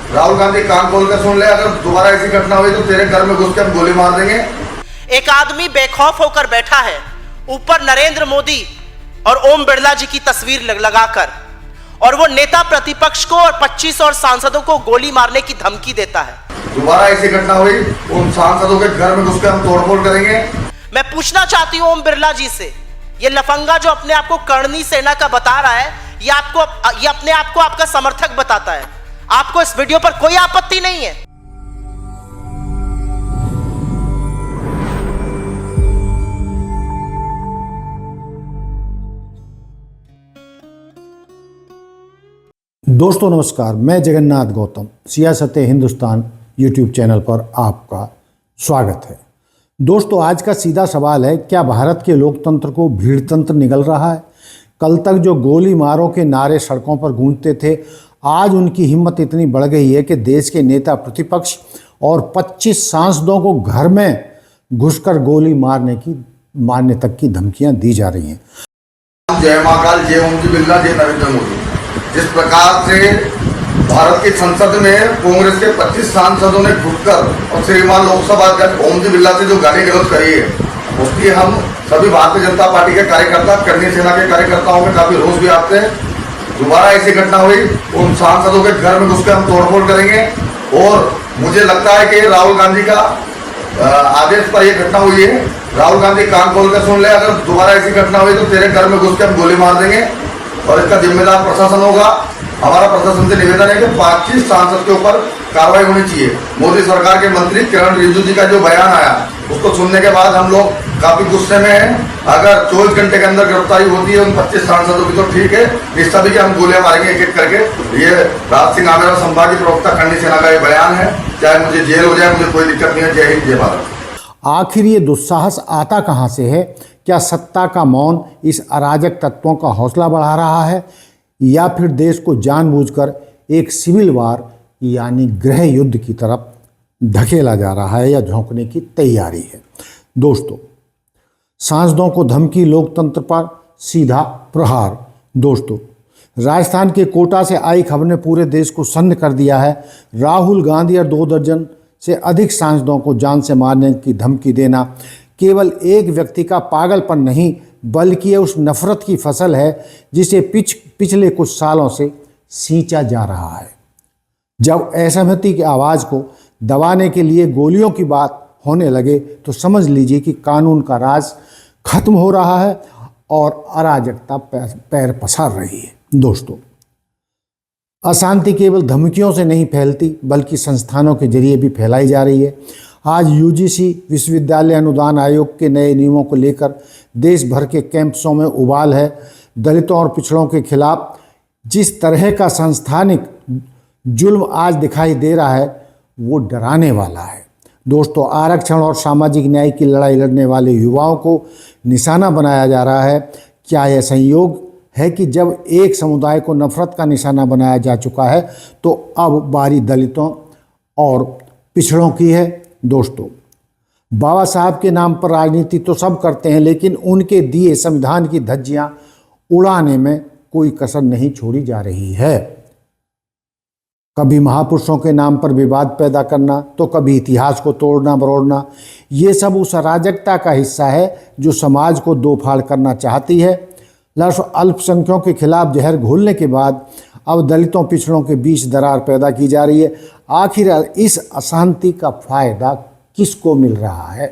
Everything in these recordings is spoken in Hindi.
राहुल गांधी कान खोल कर सुन ले, अगर दोबारा ऐसी घटना हुई तो तेरे घर में घुस के हम गोली मार देंगे। एक आदमी बेखौफ होकर बैठा है, ऊपर नरेंद्र मोदी और ओम बिरला जी की तस्वीर लगाकर, और वो नेता प्रतिपक्ष को और 25 और सांसदों को गोली मारने की धमकी देता है। दोबारा ऐसी घटना हुई उन सांसदों के घर में घुस के हम तोड़फोड़ करेंगे। मैं पूछना चाहती हूं ओम बिरला जी से, ये लफंगा जो अपने आप को करनी सेना का बता रहा है, ये अपने आप को आपका समर्थक बताता है, आपको इस वीडियो पर कोई आपत्ति नहीं है? दोस्तों नमस्कार, मैं जगन्नाथ गौतम सियासत हिंदुस्तान यूट्यूब चैनल पर आपका स्वागत है। दोस्तों आज का सीधा सवाल है, क्या भारत के लोकतंत्र को भीड़तंत्र निगल रहा है? कल तक जो गोली मारो के नारे सड़कों पर गूंजते थे, आज उनकी हिम्मत इतनी बढ़ गई है कि देश के नेता प्रतिपक्ष और 25 सांसदों को घर में घुसकर गोली मारने तक की धमकियां दी जा रही हैं। जय महाकाल, जय ओम जी बिरला, जय नरेंद्र मोदी। जिस प्रकार से भारत की संसद में कांग्रेस के 25 सांसदों ने घुसकर और श्रीमान लोकसभा अध्यक्ष ओम जी बिरला से जो गाली गलौज करी है, उसकी हम सभी भारतीय जनता पार्टी के कार्यकर्ता, करनी सेना के कार्यकर्ताओं में काफी रोष भी आते हैं। दोबारा ऐसी घटना हुई उन सांसदों के घर में घुस के हम तोड़फोड़ करेंगे। और मुझे लगता है कि राहुल गांधी का आदेश पर यह घटना हुई है। राहुल गांधी कान खोल कर सुन ले, अगर दोबारा ऐसी घटना हुई तो तेरे घर में घुस के हम गोली मार देंगे और इसका जिम्मेदार प्रशासन होगा। हमारा प्रशासन से निवेदन है कि 25 सांसद के ऊपर कार्रवाई होनी चाहिए। मोदी सरकार के मंत्री किरण रिजिजू जी का जो बयान आया, उसको सुनने के बाद हम लोग काफी गुस्से में हैं। अगर 24 घंटे के अंदर गिरफ्तारी होती है उन 25 सांसदों की तो ठीक है, इस सभी की हम गोलियां मारेंगे एक एक करके। ये राज सिंह आमेरा संभाजी प्रवक्ता करनी सेना का ये बयान है। चाहे मुझे जेल हो जाए, मुझे कोई दिक्कत नहीं है। जय हिंद, जय भारत। आखिर ये दुस्साहस आता कहाँ से है? क्या सत्ता का मौन इस अराजक तत्वों का हौसला बढ़ा रहा है, या फिर देश को जानबूझकर एक सिविल वार यानी गृह युद्ध की तरफ धकेला जा रहा है, या झोंकने की तैयारी है? दोस्तों, सांसदों को धमकी, लोकतंत्र पर सीधा प्रहार। दोस्तों, राजस्थान के कोटा से आई खबर ने पूरे देश को सन्न कर दिया है। राहुल गांधी और 2 दर्जन से अधिक सांसदों को जान से मारने की धमकी देना केवल एक व्यक्ति का पागलपन नहीं, बल्कि ये उस नफरत की फसल है जिसे पिछले कुछ सालों से सींचा जा रहा है। जब असहमति की आवाज़ को दबाने के लिए गोलियों की बात होने लगे तो समझ लीजिए कि कानून का राज खत्म हो रहा है और अराजकता पैर पसार रही है। दोस्तों, अशांति केवल धमकियों से नहीं फैलती, बल्कि संस्थानों के जरिए भी फैलाई जा रही है। आज यूजीसी विश्वविद्यालय अनुदान आयोग के नए नियमों को लेकर देश भर के कैंपसों में उबाल है। दलितों और पिछड़ों के खिलाफ जिस तरह का संस्थानिक जुल्म आज दिखाई दे रहा है, वो डराने वाला है। दोस्तों, आरक्षण और सामाजिक न्याय की लड़ाई लड़ने वाले युवाओं को निशाना बनाया जा रहा है। क्या यह संयोग है कि जब एक समुदाय को नफरत का निशाना बनाया जा चुका है, तो अब बारी दलितों और पिछड़ों की है? दोस्तों, बाबा साहब के नाम पर राजनीति तो सब करते हैं, लेकिन उनके दिए संविधान की धज्जियां उड़ाने में कोई कसर नहीं छोड़ी जा रही है। कभी महापुरुषों के नाम पर विवाद पैदा करना, तो कभी इतिहास को तोड़ना मरोड़ना, ये सब उस अराजकता का हिस्सा है जो समाज को दो फाड़ करना चाहती है। अल्पसंख्यकों के खिलाफ जहर घोलने के बाद अब दलितों पिछड़ों के बीच दरार पैदा की जा रही है। आखिर इस अशांति का फायदा किसको मिल रहा है,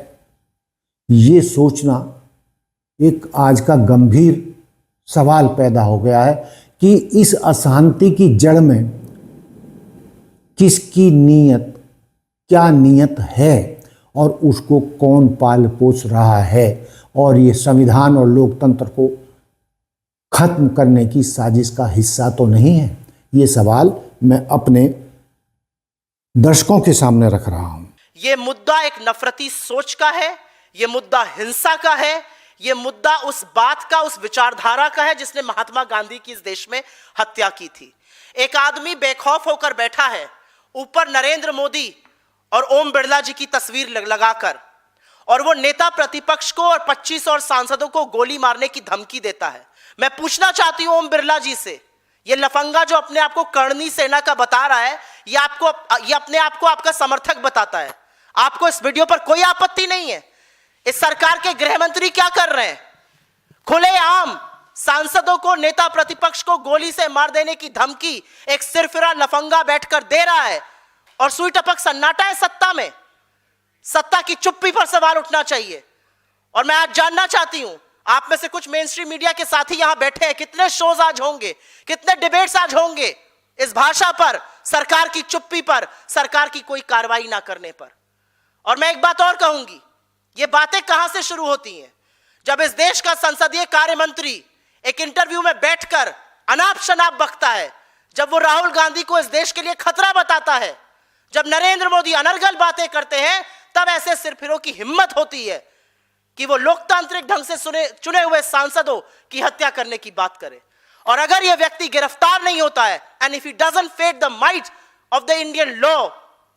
ये सोचना एक आज का गंभीर सवाल पैदा हो गया है कि इस अशांति की जड़ में किसकी नीयत, क्या नीयत है, और उसको कौन पाल पोस रहा है, और ये संविधान और लोकतंत्र को खत्म करने की साजिश का हिस्सा तो नहीं है? ये सवाल मैं अपने दर्शकों के सामने रख रहा हूं। ये मुद्दा एक नफरती सोच का है, ये मुद्दा हिंसा का है, ये मुद्दा उस बात का, उस विचारधारा का है जिसने महात्मा गांधी की इस देश में हत्या की थी। एक आदमी बेखौफ होकर बैठा है, ऊपर नरेंद्र मोदी और ओम बिरला जी की तस्वीर लगाकर, और वो नेता प्रतिपक्ष को और 25 और सांसदों को गोली मारने की धमकी देता है। मैं पूछना चाहती हूं ओम बिरला जी से, ये लफंगा जो अपने आप को करनी सेना का बता रहा है, ये अपने आप को आपका समर्थक बताता है। आपको इस वीडियो पर कोई आपत्ति नहीं है। इस सरकार के गृह मंत्री क्या कर रहे हैं? खुलेआम सांसदों को, नेता प्रतिपक्ष को गोली से मार देने की धमकी एक सिरफिरा लफंगा बैठकर दे रहा है, और सुई टपक सन्नाटा है सत्ता में। सत्ता की चुप्पी पर सवाल उठना चाहिए। और मैं आज जानना चाहती हूं, आप में से कुछ मेन स्ट्रीम मीडिया के साथी यहां बैठे हैं, कितने शोज आज होंगे, कितने डिबेट्स आज होंगे इस भाषा पर, सरकार की चुप्पी पर, सरकार की कोई कार्रवाई ना करने पर। और मैं एक बात और कहूंगी, ये बातें कहां से शुरू होती हैं? जब इस देश का संसदीय कार्य मंत्री एक इंटरव्यू में बैठकर अनाप शनाप बकता है, जब वो राहुल गांधी को इस देश के लिए खतरा बताता है, जब नरेंद्र मोदी अनर्गल बातें करते हैं, तब ऐसे सिरफिरों की हिम्मत होती है कि वो लोकतांत्रिक ढंग से चुने हुए सांसदों की हत्या करने की बात करे। और अगर यह व्यक्ति गिरफ्तार नहीं होता है, and if he doesn't fear the might of the Indian law,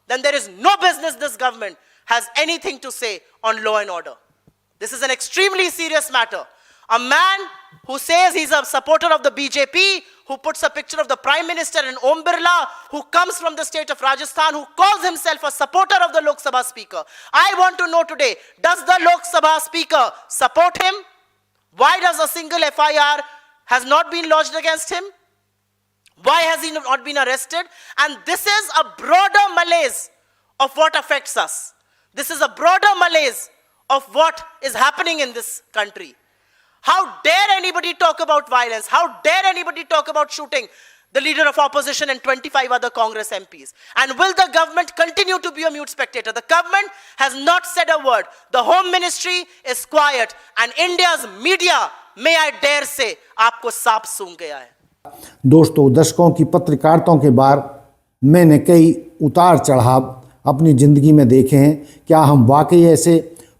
then there is no business this government has anything to say on law and order. This is an extremely serious matter. A man who says he's a supporter of the BJP, who puts a picture of the Prime Minister and Om Birla, who comes from the state of Rajasthan, who calls himself a supporter of the Lok Sabha Speaker. I want to know today, does the Lok Sabha Speaker support him? Why does a single FIR has not been lodged against him? Why has he not been arrested? And this is a broader malaise of what affects us. This is a broader malaise of what is happening in this country. How dare anybody talk about violence? How dare anybody talk about shooting the leader of opposition and 25 other Congress MPs? And will the government continue to be a mute spectator? The government has not said a word. The Home Ministry is quiet. And India's media, may I dare say, आपको सांप सूंघ गया है। दोस्तों, दशकों की पत्रकारिता के बाद मैंने कई उतार चढ़ाव अपनी ज़िंदगी में देखे हैं। क्या हम वाकई ऐसे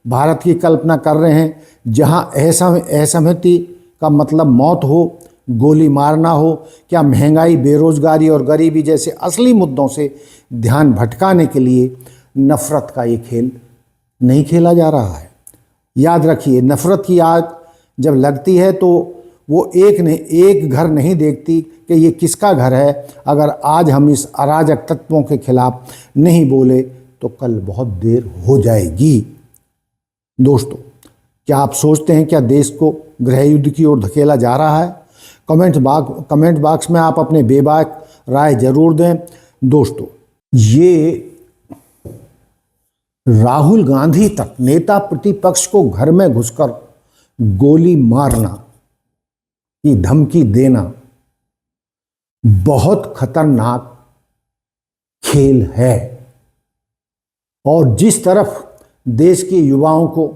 भारत की कल्पना कर रहे हैं जहां असहमति का मतलब मौत हो, गोली मारना हो? क्या महंगाई, बेरोजगारी और गरीबी जैसे असली मुद्दों से ध्यान भटकाने के लिए नफ़रत का ये खेल नहीं खेला जा रहा है? याद रखिए, नफ़रत की आग जब लगती है तो वो एक घर नहीं देखती कि ये किसका घर है। अगर आज हम इस अराजक तत्वों के खिलाफ नहीं बोले तो कल बहुत देर हो जाएगी। दोस्तों, क्या आप सोचते हैं क्या देश को गृह युद्ध की ओर धकेला जा रहा है? कमेंट बॉक्स में आप अपने बेबाक राय जरूर दें। दोस्तों, ये राहुल गांधी तक नेता प्रतिपक्ष को घर में घुसकर गोली मारना की धमकी देना बहुत खतरनाक खेल है। और जिस तरफ देश के युवाओं को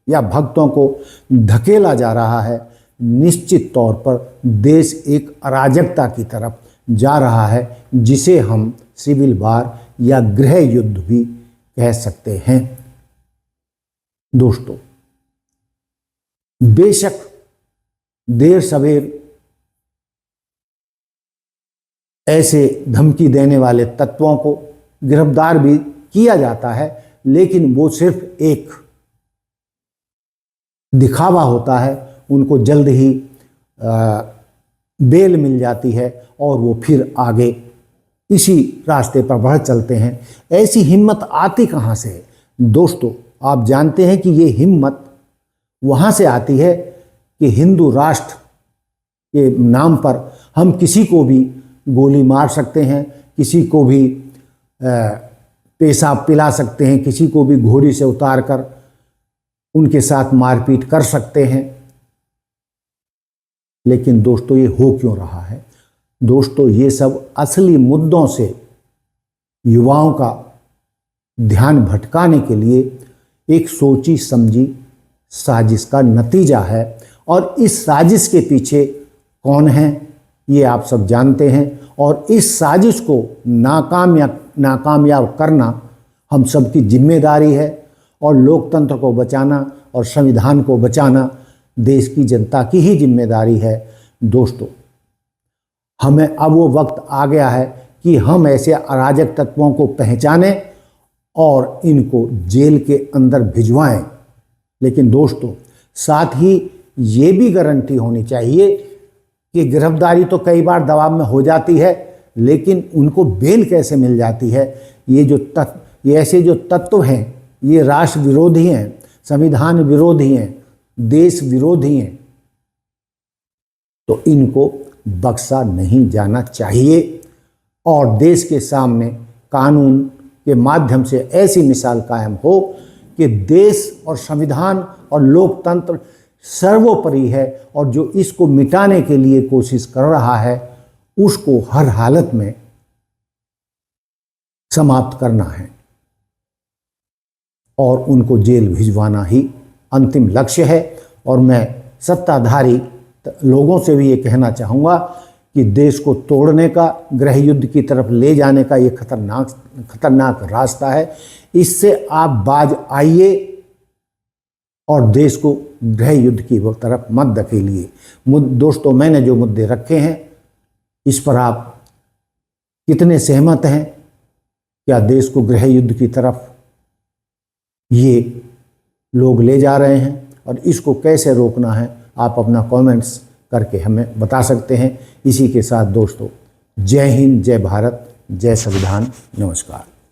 या भक्तों को धकेला जा रहा है, निश्चित तौर पर देश एक अराजकता की तरफ जा रहा है, जिसे हम सिविल वार या गृह युद्ध भी कह सकते हैं। दोस्तों, बेशक देर सवेर ऐसे धमकी देने वाले तत्वों को गिरफ्तार भी किया जाता है, लेकिन वो सिर्फ एक दिखावा होता है। उनको जल्द ही बेल मिल जाती है और वो फिर आगे इसी रास्ते पर बढ़ चलते हैं। ऐसी हिम्मत आती कहाँ से है? दोस्तों, आप जानते हैं कि ये हिम्मत वहाँ से आती है कि हिंदू राष्ट्र के नाम पर हम किसी को भी गोली मार सकते हैं, किसी को भी पेशाब पिला सकते हैं, किसी को भी घोड़ी से उतारकर उनके साथ मारपीट कर सकते हैं। लेकिन दोस्तों, ये हो क्यों रहा है? दोस्तों, ये सब असली मुद्दों से युवाओं का ध्यान भटकाने के लिए एक सोची समझी साजिश का नतीजा है। और इस साजिश के पीछे कौन है, ये आप सब जानते हैं। और इस साजिश को नाकामयाब करना हम सबकी जिम्मेदारी है। और लोकतंत्र को बचाना और संविधान को बचाना देश की जनता की ही जिम्मेदारी है। दोस्तों, हमें अब वो वक्त आ गया है कि हम ऐसे अराजक तत्वों को पहचानें और इनको जेल के अंदर भिजवाएं। लेकिन दोस्तों, साथ ही ये भी गारंटी होनी चाहिए कि गिरफ्तारी तो कई बार दबाव में हो जाती है, लेकिन उनको बेल कैसे मिल जाती है। ये ऐसे जो तत्व हैं ये राष्ट्र विरोधी हैं, संविधान विरोधी हैं, देश विरोधी हैं, तो इनको बख्शा नहीं जाना चाहिए और देश के सामने कानून के माध्यम से ऐसी मिसाल कायम हो कि देश और संविधान और लोकतंत्र सर्वोपरि है और जो इसको मिटाने के लिए कोशिश कर रहा है उसको हर हालत में समाप्त करना है और उनको जेल भिजवाना ही अंतिम लक्ष्य है। और मैं सत्ताधारी लोगों से भी ये कहना चाहूँगा कि देश को तोड़ने का, गृह युद्ध की तरफ ले जाने का ये खतरनाक रास्ता है। इससे आप बाज आइए और देश को गृह युद्ध की तरफ मत धकेलिए। दोस्तों, मैंने जो मुद्दे रखे हैं इस पर आप कितने सहमत हैं? क्या देश को गृह युद्ध की तरफ ये लोग ले जा रहे हैं और इसको कैसे रोकना है? आप अपना कमेंट्स करके हमें बता सकते हैं। इसी के साथ दोस्तों, जय हिंद, जय भारत, जय संविधान, नमस्कार।